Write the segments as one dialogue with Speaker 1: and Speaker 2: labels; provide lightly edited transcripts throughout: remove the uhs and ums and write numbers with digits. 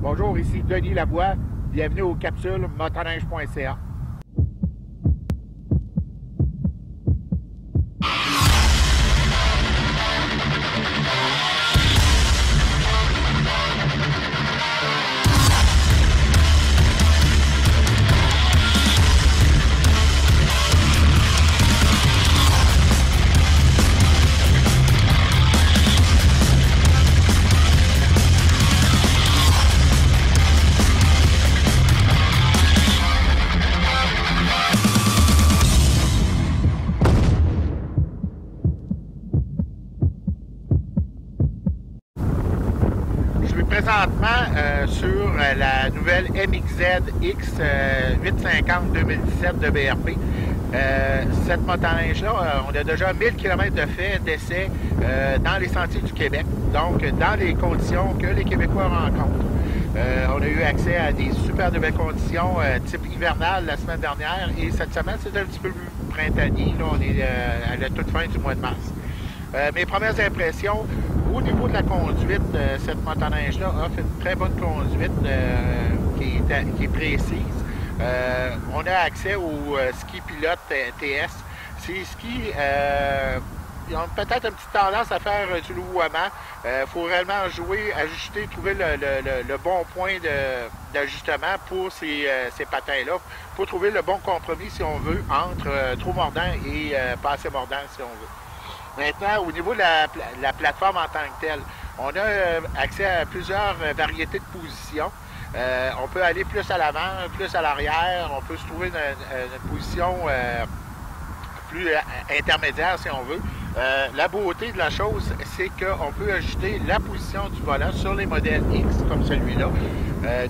Speaker 1: Bonjour, ici Denis Lavoie. Bienvenue aux capsules motoneige.ca. Présentement sur la nouvelle MXZ X 850 2017 de BRP. Cette motoneige-là, on a déjà 1000 km de fait d'essai dans les sentiers du Québec, donc dans les conditions que les Québécois rencontrent. On a eu accès à des super de belles conditions type hivernale la semaine dernière et cette semaine, c'est un petit peu plus printanier. Là, on est à la toute fin du mois de mars. Mes premières impressions, au niveau de la conduite, cette motoneige-là offre une très bonne conduite qui est précise. On a accès au ski pilote TS. Ces skis, ils ont peut-être une petite tendance à faire du louvoiement. Il faut réellement jouer, ajuster, trouver le bon point d'ajustement pour ces patins-là. Il faut trouver le bon compromis, si on veut, entre trop mordant et pas assez mordant, si on veut. Maintenant, au niveau de la plateforme en tant que telle, on a accès à plusieurs variétés de positions. On peut aller plus à l'avant, plus à l'arrière. On peut se trouver une position plus intermédiaire, si on veut. La beauté de la chose, c'est qu'on peut ajuster la position du volant sur les modèles X, comme celui-là,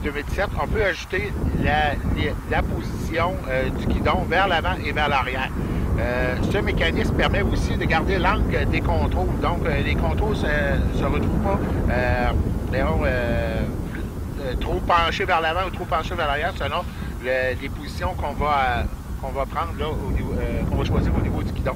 Speaker 1: 2017. On peut ajuster la position du guidon vers l'avant et vers l'arrière. Ce mécanisme permet aussi de garder l'angle des contrôles. Donc, les contrôles ne se retrouvent pas trop penchés vers l'avant ou trop penchés vers l'arrière selon les positions qu'on va prendre, là, qu'on va choisir au niveau du guidon.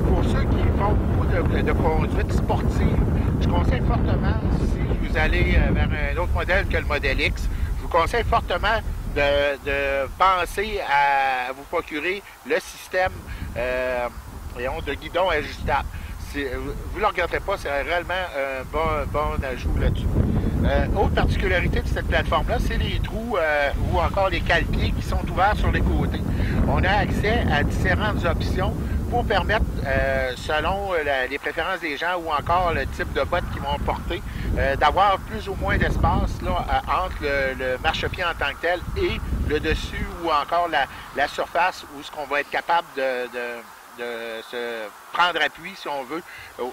Speaker 1: Pour ceux qui font beaucoup de conduite sportive, je conseille fortement, si vous allez vers un autre modèle que le modèle X, je vous conseille fortement de penser à vous procurer le système de guidon ajustable. Vous ne le regretterez pas, c'est réellement un bon ajout là-dessus. Autre particularité de cette plateforme-là, c'est les trous ou encore les cale-pieds qui sont ouverts sur les côtés. On a accès à différentes options pour permettre, selon les préférences des gens ou encore le type de bottes qu'ils vont porter, d'avoir plus ou moins d'espace entre le marchepied en tant que tel et le dessus ou encore la surface où ce qu'on va être capable de se prendre appui, si on veut,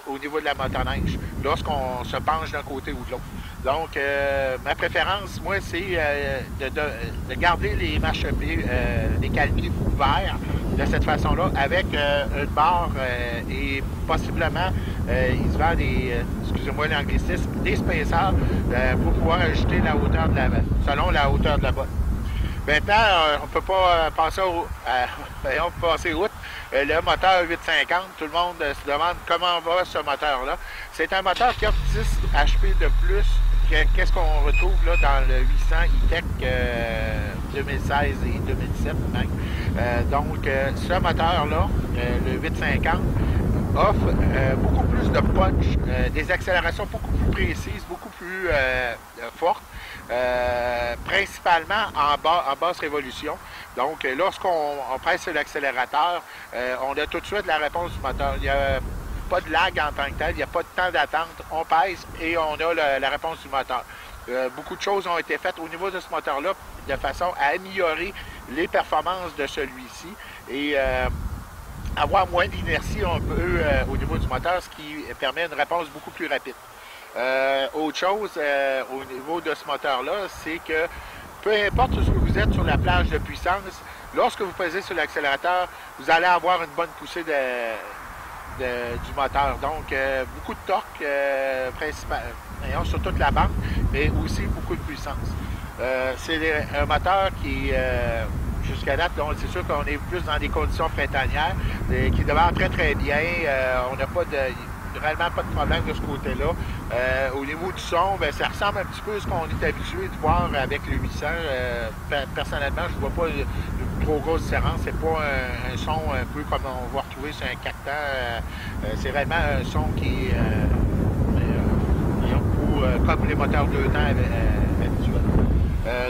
Speaker 1: au niveau de la motoneige, lorsqu'on se penche d'un côté ou de l'autre. Donc, ma préférence, moi, c'est de garder les marchepieds, les cale-pieds ouverts de cette façon-là, avec une barre et possiblement, il se vend excusez-moi l'anglicisme, des spacers pour pouvoir ajuster la hauteur selon la hauteur de la botte. Maintenant, on ne peut pas passer outre le moteur 850. Tout le monde se demande comment va ce moteur-là. C'est un moteur qui offre 10 HP de plus qu'est-ce qu'on retrouve là, dans le 800 E-Tech 2016 et 2017 même. Donc, ce moteur-là, le 850, offre beaucoup plus de punch, des accélérations beaucoup plus précises, beaucoup plus fortes, principalement en basse révolution. Donc, lorsqu'on presse sur l'accélérateur, on a tout de suite la réponse du moteur. Il n'y a pas de lag en tant que tel, il n'y a pas de temps d'attente. On pèse et on a la réponse du moteur. Beaucoup de choses ont été faites au niveau de ce moteur-là de façon à améliorer les performances de celui-ci et avoir moins d'inertie un peu au niveau du moteur, ce qui permet une réponse beaucoup plus rapide. Autre chose au niveau de ce moteur-là, c'est que peu importe ce que vous êtes sur la plage de puissance, lorsque vous pesez sur l'accélérateur, vous allez avoir une bonne poussée du moteur. Donc, beaucoup de torque, principalement sur toute la bande, mais aussi beaucoup de puissance. C'est un moteur qui, jusqu'à date, c'est sûr qu'on est plus dans des conditions printanières, qui démarre très très bien. On n'a pas de... réellement pas de problème de ce côté-là. Au niveau du son, bien, ça ressemble un petit peu à ce qu'on est habitué de voir avec le 800. Personnellement, je ne vois pas une trop grosse différence. C'est pas un son un peu comme on va retrouver sur un Cacta. C'est vraiment un son qui est comme les moteurs 2 temps habituels.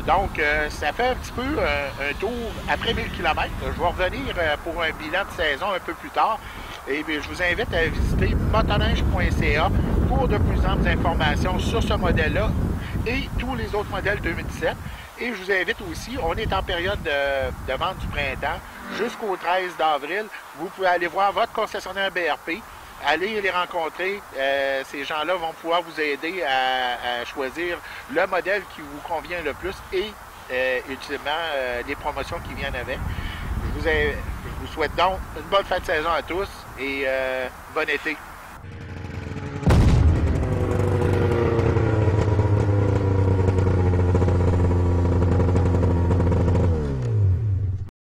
Speaker 1: Donc, ça fait un petit peu un tour après 1000 km. Je vais revenir pour un bilan de saison un peu plus tard. Et bien, je vous invite à visiter motoneige.ca pour de plus amples informations sur ce modèle-là et tous les autres modèles 2017. Et je vous invite aussi, on est en période de vente du printemps jusqu'au 13 d'avril. Vous pouvez aller voir votre concessionnaire BRP. Allez les rencontrer. Ces gens-là vont pouvoir vous aider à choisir le modèle qui vous convient le plus et ultimement les promotions qui viennent avec. Je vous souhaite donc une bonne fin de saison à tous et bon été.